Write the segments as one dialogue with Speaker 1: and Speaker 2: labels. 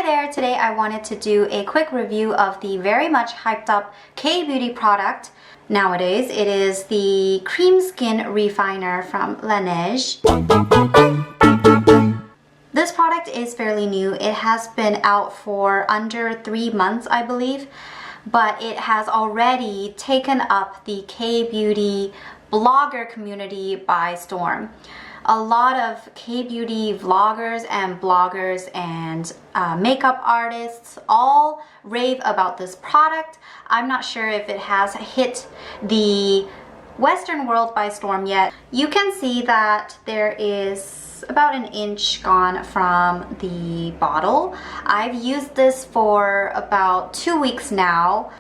Speaker 1: there, today I wanted to do a quick review of the very much hyped up Kbeauty product. Nowadays, it is the Cream Skin Refiner from Laneige. This product is fairly new. It has been out for under 3 months, I believe, but it has already taken up the Kbeauty blogger community by storm. A lot of Kbeauty vloggers and bloggers and makeup artists all rave about this product. I'm not sure if it has hit the Western world by storm yet. You can see that there is about an inch gone from the bottle. I've used this for about 2 weeks now,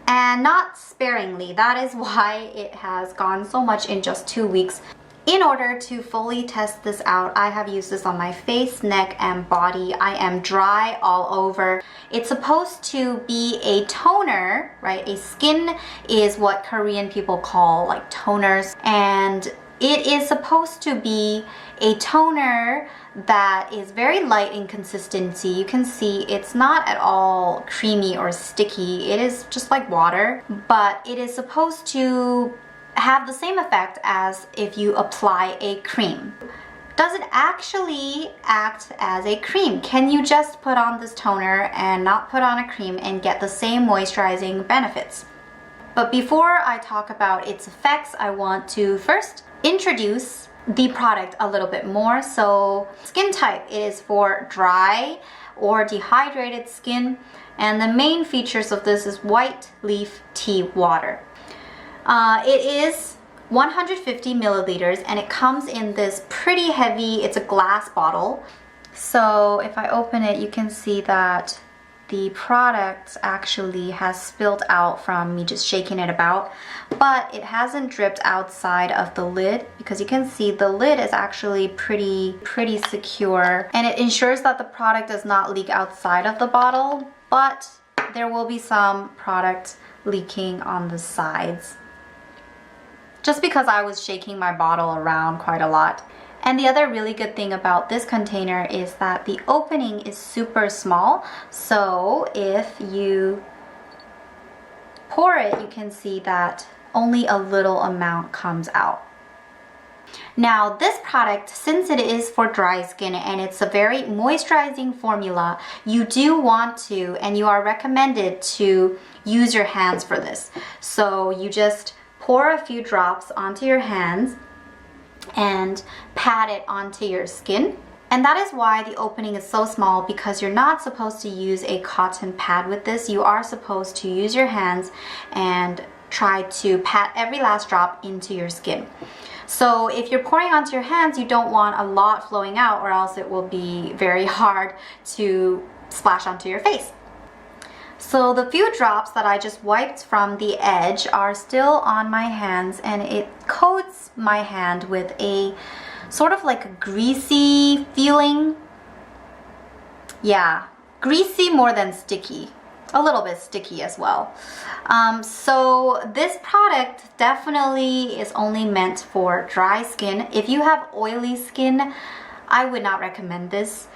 Speaker 1: and not sparingly. That is why it has gone so much in just 2 weeks. In order to fully test this out, I have used this on my face, neck, and body. I am dry all over. It's supposed to be a toner, right? A skin is what Korean people call like toners. And it is supposed to be a toner that is very light in consistency. You can see it's not at all creamy or sticky. It is just like water, but it is supposed to have the same effect as if you apply a cream. Does it actually act as a cream? Can you just put on this toner and not put on a cream and get the same moisturizing benefits? But before I talk about its effects, I want to first introduce the product a little bit more. So skin type is for dry or dehydrated skin, and the main features of this is white leaf tea water. It is 150 milliliters and it comes in this pretty heavy, it's a glass bottle. So if I open it, you can see that the product actually has spilled out from me just shaking it about, but it hasn't dripped outside of the lid because you can see the lid is actually pretty secure, and it ensures that the product does not leak outside of the bottle, but there will be some product leaking on the sides, just because I was shaking my bottle around quite a lot. And the other really good thing about this container is that the opening is super small. So if you pour it, you can see that only a little amount comes out. Now this product, since it is for dry skin and it's a very moisturizing formula, you do want to, and you are recommended to use your hands for this. So you just pour a few drops onto your hands and pat it onto your skin. And that is why the opening is so small, because you're not supposed to use a cotton pad with this. You are supposed to use your hands and try to pat every last drop into your skin. So if you're pouring onto your hands, you don't want a lot flowing out, or else it will be very hard to splash onto your face. So the few drops that I just wiped from the edge are still on my hands, and it coats my hand with a sort of like a greasy feeling. Yeah, greasy more than sticky. A little bit sticky as well. So this product definitely is only meant for dry skin. If you have oily skin, I would not recommend this.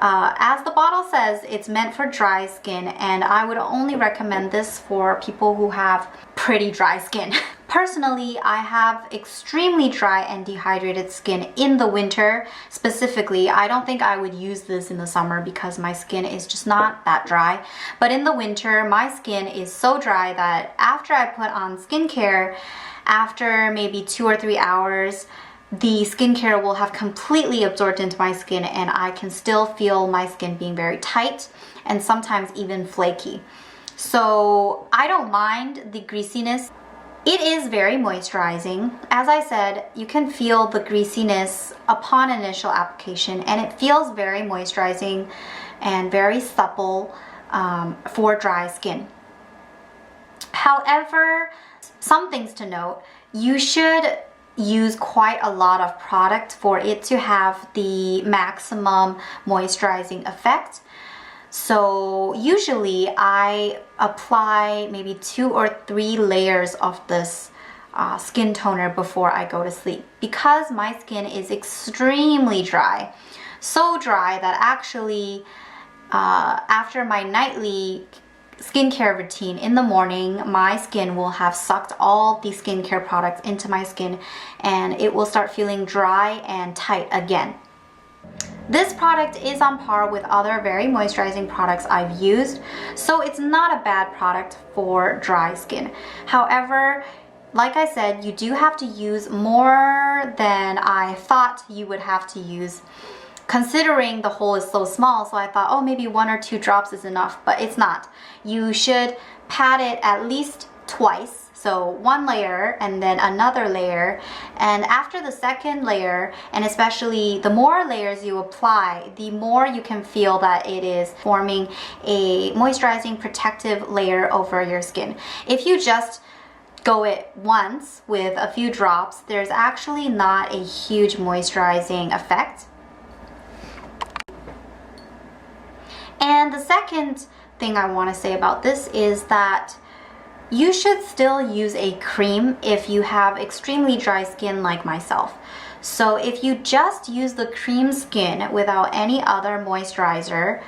Speaker 1: As the bottle says, it's meant for dry skin, and I would only recommend this for people who have pretty dry skin. Personally, I have extremely dry and dehydrated skin in the winter specifically. I don't think I would use this in the summer because my skin is just not that dry. But in the winter, my skin is so dry that after I put on skincare, after maybe 2 or 3 hours, the skincare will have completely absorbed into my skin, and I can still feel my skin being very tight and sometimes even flaky. So I don't mind the greasiness. It is very moisturizing. As I said, you can feel the greasiness upon initial application, and it feels very moisturizing and very supple for dry skin. However, some things to note: you should use quite a lot of product for it to have the maximum moisturizing effect. So usually I apply maybe 2 or 3 layers of this skin toner before I go to sleep, because my skin is extremely dry. So dry that actually after my nightly skincare routine in the morning, my skin will have sucked all the skincare products into my skin and it will start feeling dry and tight again. This product is on par with other very moisturizing products I've used, so it's not a bad product for dry skin. However, like I said, you do have to use more than I thought you would have to use, considering the hole is so small. So I thought, oh, maybe 1 or 2 drops is enough, but it's not. You should pat it at least twice. So 1 layer and then another layer, and after the second layer, and especially the more layers you apply, the more you can feel that it is forming a moisturizing protective layer over your skin. If you just go it once with a few drops, there's actually not a huge moisturizing effect. And the second thing I want to say about this is that you should still use a cream if you have extremely dry skin like myself. So if you just use the cream skin without any other moisturizer,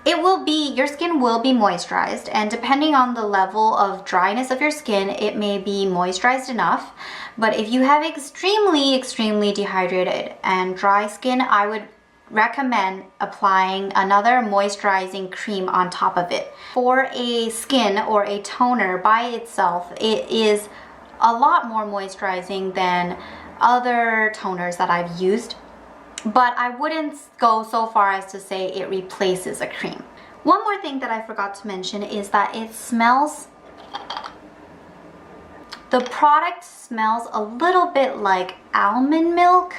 Speaker 1: your skin will be moisturized, and depending on the level of dryness of your skin, it may be moisturized enough. But if you have extremely dehydrated and dry skin, I would recommend applying another moisturizing cream on top of it. For a skin or a toner by itself, it is a lot more moisturizing than other toners that I've used, but I wouldn't go so far as to say it replaces a cream. One more thing that I forgot to mention is that the product smells a little bit like almond milk.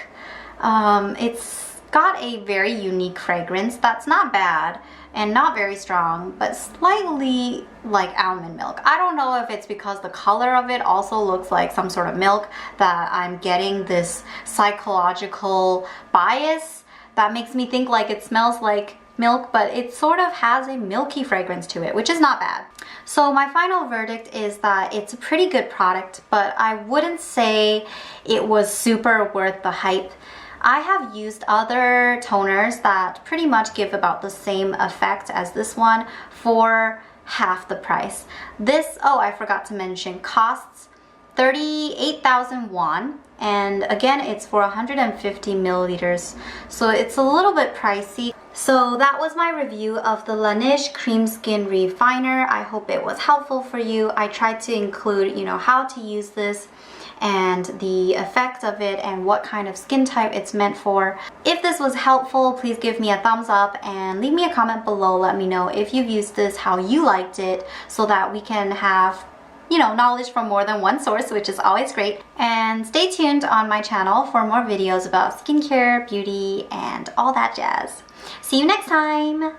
Speaker 1: It's got a very unique fragrance that's not bad and not very strong, but slightly like almond milk. I don't know if it's because the color of it also looks like some sort of milk that I'm getting this psychological bias that makes me think like it smells like milk, but it sort of has a milky fragrance to it, which is not bad. So my final verdict is that it's a pretty good product, but I wouldn't say it was super worth the hype. I have used other toners that pretty much give about the same effect as this one for half the price. This, oh, I forgot to mention, costs 38,000 won, and again, it's for 150 milliliters, so it's a little bit pricey. So that was my review of the Laneige Cream Skin Refiner. I hope it was helpful for you. I tried to include, how to use this and the effect of it and what kind of skin type it's meant for. If this was helpful, please give me a thumbs up and leave me a comment below. Let me know if you've used this, how you liked it, so that we can have knowledge from more than one source, which is always great. And stay tuned on my channel for more videos about skincare, beauty, and all that jazz. See you next time!